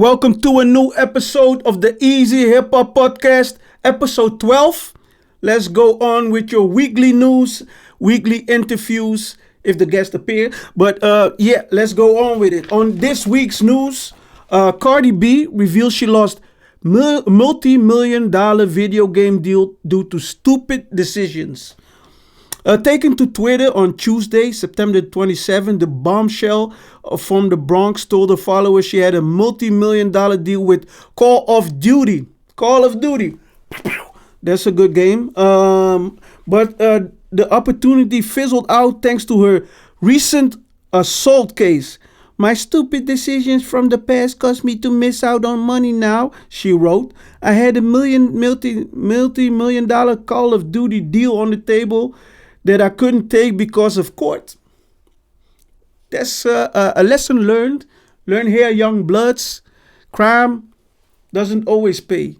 Welcome to a new episode of the Easy Hip Hop Podcast, episode 12. Let's go on with your weekly news, weekly interviews, if the guests appear. But let's go on with it. On this week's news, Cardi B reveals she lost multi-million-dollar video game deal due to stupid decisions. Taken to Twitter on Tuesday, September 27, the bombshell from the Bronx told her followers she had a multi-million-dollar deal with Call of Duty. Call of Duty. That's a good game. But the opportunity fizzled out thanks to her recent assault case. My stupid decisions from the past caused me to miss out on money now, she wrote. I had a multi-million-dollar Call of Duty deal on the table that I couldn't take because of court. That's a lesson learned. Learn here, young bloods. Crime doesn't always pay.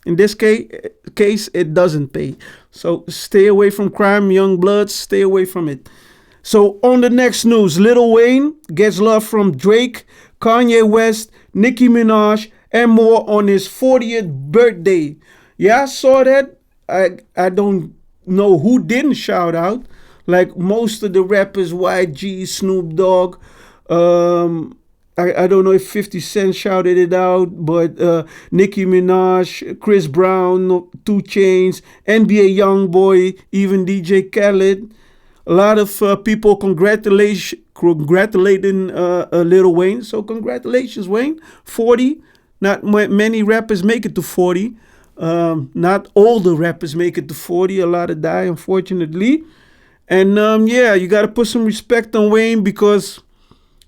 In this case, it doesn't pay. So stay away from crime, young bloods. Stay away from it. So on the next news, Lil Wayne gets love from Drake, Kanye West, Nicki Minaj, and more on his 40th birthday. Yeah, I saw that. I don't know who didn't shout out. Like most of the rappers, YG, Snoop Dogg. I don't know if 50 Cent shouted it out, but Nicki Minaj, Chris Brown, 2 Chainz, NBA Youngboy, even DJ Khaled. A lot of people congratulating Lil Wayne. So congratulations, Wayne. 40. Not many rappers make it to 40. Not all the rappers make it to 40. A lot of die, unfortunately. And you got to put some respect on Wayne because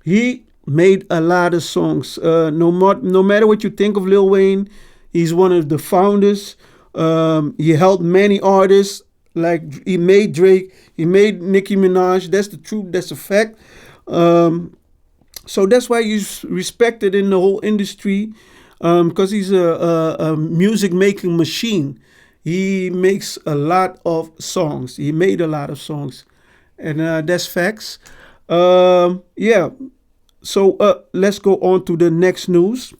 he made a lot of songs. No matter what you think of Lil Wayne, he's one of the founders. He helped many artists. Like he made Drake, he made Nicki Minaj. That's the truth. That's a fact. So that's why he's respected in the whole industry. Because he's a music making machine. He makes a lot of songs. He made a lot of songs. And that's facts. So let's go on to the next news.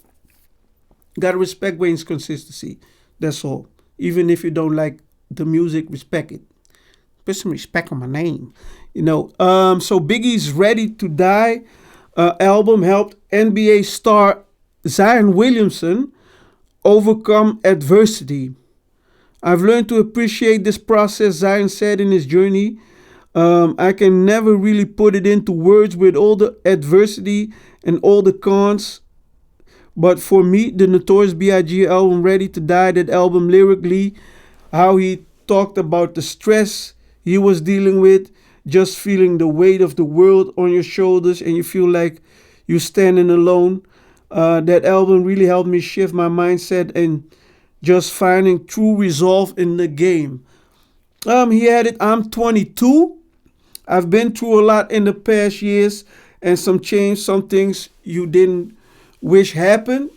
Gotta respect Wayne's consistency. That's all. Even if you don't like the music, respect it. Put some respect on my name. So Biggie's Ready to Die album helped NBA star Zion Williamson overcome adversity. I've learned to appreciate this process, Zion said in his journey. I can never really put it into words with all the adversity and all the cons. But for me, the Notorious B.I.G. album, Ready to Die, that album lyrically, how he talked about the stress he was dealing with, just feeling the weight of the world on your shoulders and you feel like you're standing alone. That album really helped me shift my mindset and just finding true resolve in the game. He added, I'm 22. I've been through a lot in the past years and some things you didn't wish happened.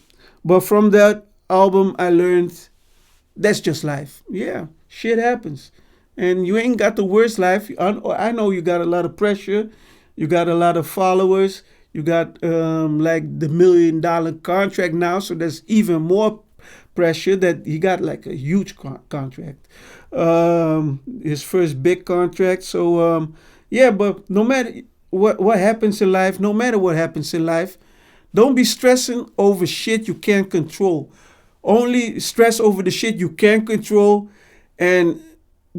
But from that album, I learned that's just life. Yeah, shit happens. And you ain't got the worst life. I know you got a lot of pressure. You got a lot of followers. You got like the $1 million contract now, so there's even more pressure that he got like a huge contract. His first big contract. So, but no matter what happens in life, don't be stressing over shit you can't control. Only stress over the shit you can control and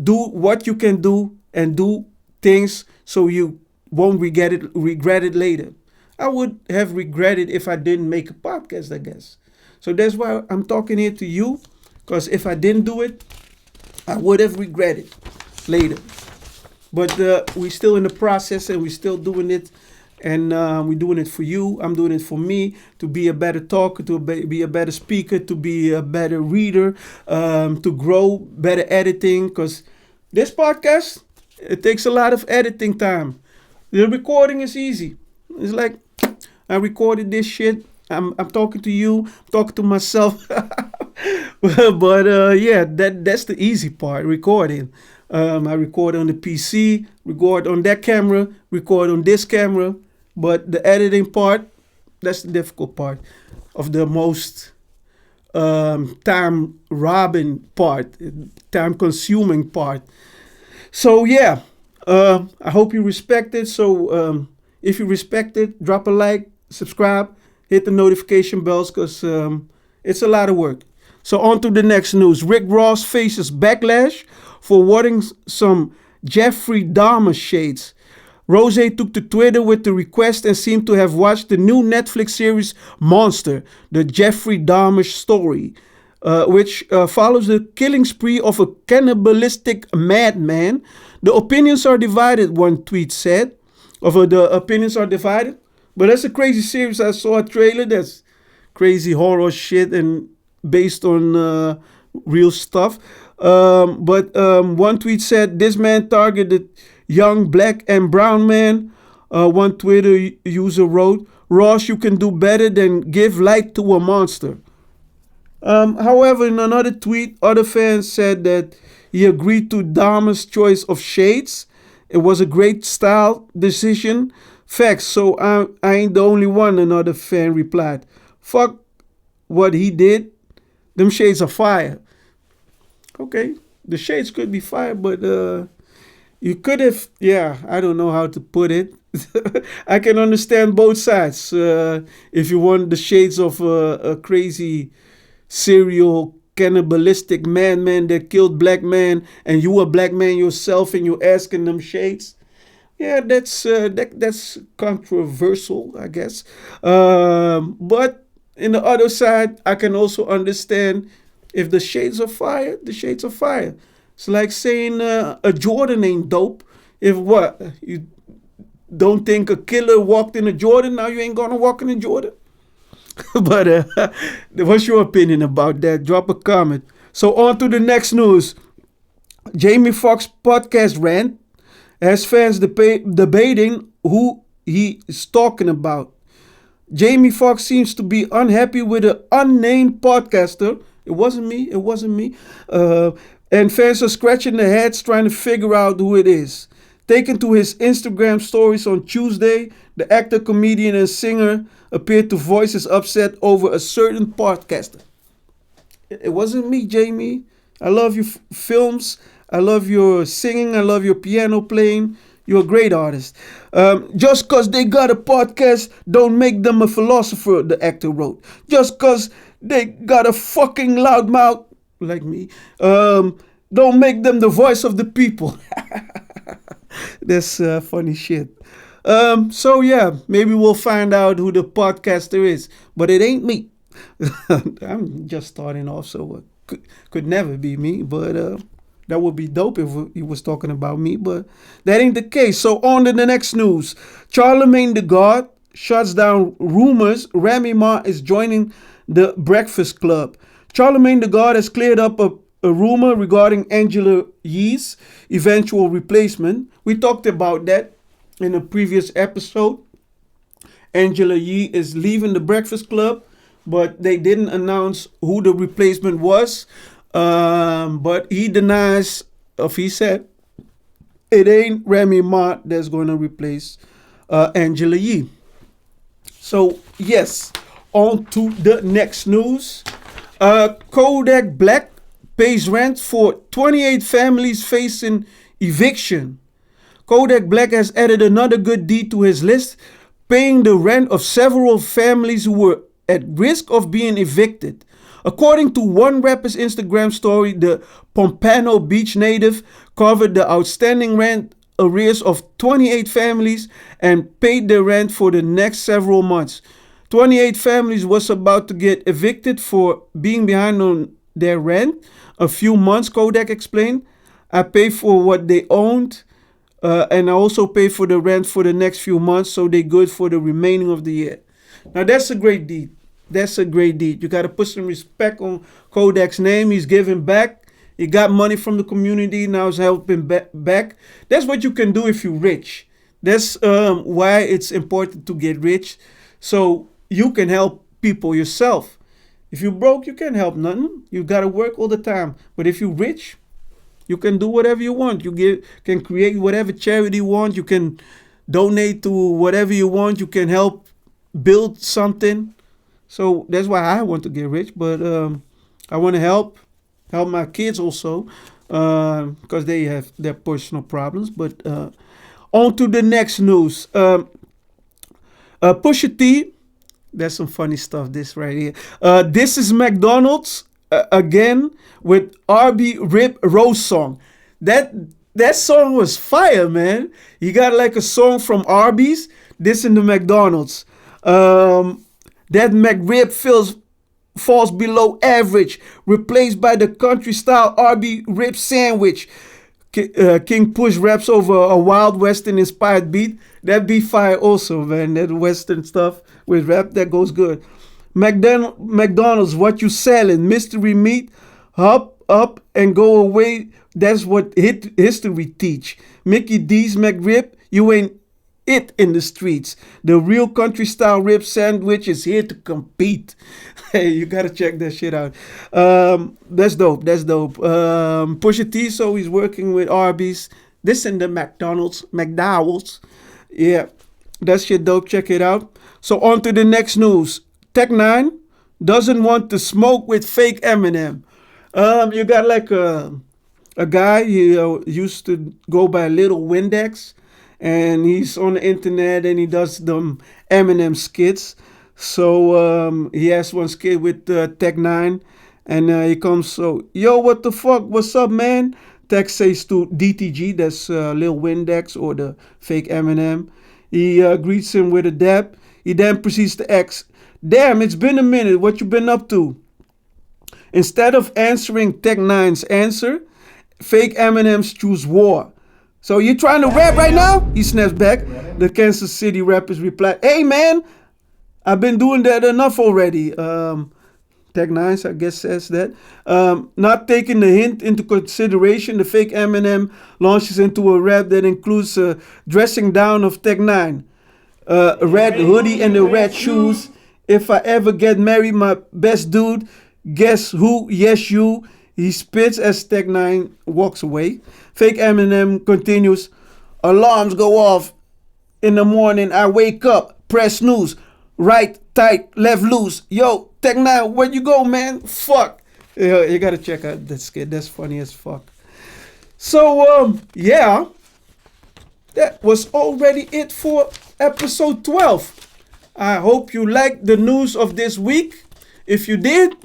do what you can do and do things so you won't regret it later. I would have regretted if I didn't make a podcast, I guess. So that's why I'm talking here to you, because if I didn't do it, I would have regretted later. But we're still in the process and we're still doing it. And we're doing it for you. I'm doing it for me to be a better talker, to be a better speaker, to be a better reader, to grow better editing. Because this podcast, it takes a lot of editing time. The recording is easy. It's like I recorded this shit. I'm talking to you, I'm talking to myself. but that's the easy part, recording. I record on the PC, record on that camera, record on this camera. But the editing part, that's the difficult part. of the most time robbing part, time consuming part. So yeah, I hope you respect it. So if you respect it, drop a like, subscribe, hit the notification bells because it's a lot of work. So on to the next news. Rick Ross faces backlash for wearing some Jeffrey Dahmer shades. Rose took to Twitter with the request and seemed to have watched the new Netflix series Monster, the Jeffrey Dahmer story, which follows the killing spree of a cannibalistic madman. The opinions are divided, one tweet said. The opinions are divided. But that's a crazy series. I saw a trailer that's crazy horror shit and based on real stuff. But one tweet said, this man targeted young black and brown man. One Twitter user wrote, Ross, you can do better than give light to a monster. However, in another tweet, other fans said that he agreed to Dahmer's choice of shades. It was a great style decision. Facts, so I ain't the only one, another fan replied. Fuck what he did. Them shades are fire. Okay, the shades could be fire, but you could have, I don't know how to put it. I can understand both sides. If you want the shades of a crazy serial cannibalistic madman that killed black man, and you a black man yourself, and you're asking them shades. Yeah, that's controversial, I guess. But in the other side, I can also understand if the shades are fire, the shades are fire. It's like saying a Jordan ain't dope. If what? You don't think a killer walked in a Jordan, now you ain't gonna walk in a Jordan? But what's your opinion about that? Drop a comment. So on to the next news. Jamie Foxx podcast rant has fans debating who he is talking about. Jamie Foxx seems to be unhappy with an unnamed podcaster. It wasn't me. And fans are scratching their heads trying to figure out who it is. Taken to his Instagram stories on Tuesday, the actor, comedian, and singer appeared to voice his upset over a certain podcaster. It wasn't me, Jamie. I love your films. I love your singing. I love your piano playing. You're a great artist. Just because they got a podcast don't make them a philosopher, the actor wrote. Just because they got a fucking loud mouth, like me, don't make them the voice of the people. That's funny shit. So yeah, maybe we'll find out who the podcaster is, but it ain't me. I'm just starting off, so it could never be me, but that would be dope if he was talking about me, but that ain't the case. So on to the next news. Charlemagne the God shuts down rumors Remy Ma is joining the Breakfast Club. Charlemagne the God has cleared up a rumor regarding Angela Yee's eventual replacement. We talked about that in a previous episode. Angela Yee is leaving the Breakfast Club, but they didn't announce who the replacement was. But he denies, he said, it ain't Remy Ma that's going to replace Angela Yee. So, yes, on to the next news. Kodak Black pays rent for 28 families facing eviction. Kodak Black has added another good deed to his list, paying the rent of several families who were at risk of being evicted. According to one rapper's Instagram story, the Pompano Beach native covered the outstanding rent arrears of 28 families and paid their rent for the next several months. 28 families was about to get evicted for being behind on their rent a few months, Kodak explained. I pay for what they owned, and I also pay for the rent for the next few months, so they good for the remaining of the year. Now that's a great deed. That's a great deed. You got to put some respect on Kodak's name. He's giving back. He got money from the community. Now he's helping back. That's what you can do if you're rich. That's why it's important to get rich, so you can help people yourself. If you're broke, you can't help nothing. You got to work all the time. But if you're rich, you can do whatever you want. You can create whatever charity you want. You can donate to whatever you want. You can help build something. So that's why I want to get rich. But I want to help my kids also, because they have their personal problems. But on to the next news. Pusha T. That's some funny stuff. This right here. This is McDonald's again with RB Rip Rose song. That that song was fire, man. You got like a song from Arby's. This in the McDonald's. That McRib falls below average, replaced by the country style RB rib sandwich. King Push raps over a Wild Western inspired beat. That beat fire also, man. That Western stuff with rap, that goes good. McDonald's, what you selling? Mystery meat, up and go away. That's what history teach. Mickey D's McRib, you ain't it in the streets. The real country style rib sandwich is here to compete. Hey, you gotta check that shit out. That's dope. That's dope. Pusha T, so he's working with Arby's. This in the McDowell's. Yeah, that shit dope. Check it out. So on to the next news. Tech Nine doesn't want to smoke with fake Eminem. You got like a guy, he used to go by Little Windex, and he's on the internet and he does them Eminem skits. So he has one skit with Tech Nine, and he comes, so, yo, what the fuck, what's up, man? Tech says to DTG, that's Lil Windex or the fake Eminem. He greets him with a dab. He then proceeds to ask, damn, it's been a minute, what you been up to? Instead of answering Tech Nine's answer, fake Eminem's choose war. So you trying to rap right now? He snaps back. The Kansas City rappers reply, hey man, I've been doing that enough already. Tech Nine, I guess, says that. Not taking the hint into consideration, the fake Eminem launches into a rap that includes dressing down of Tech Nine. A red hoodie and the red shoes. If I ever get married, my best dude, guess who? Yes, you. He spits as Tech Nine walks away. Fake Eminem continues, alarms go off. In the morning, I wake up, press snooze. Right, tight, left, loose. Yo, Tech Nine, where you go, man? Fuck. You gotta check out that skit. That's funny as fuck. So, yeah. That was already it for episode 12. I hope you liked the news of this week. If you did,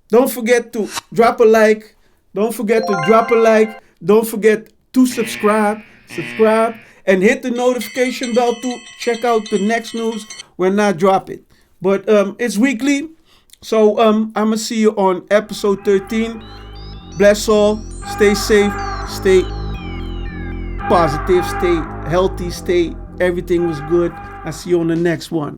don't forget to drop a like. Don't forget to drop a like. Don't forget to subscribe, and hit the notification bell to check out the next news when I drop it. But it's weekly, so I'm gonna see you on episode 13. Bless all. Stay safe. Stay positive. Stay healthy. Everything was good. I see you on the next one.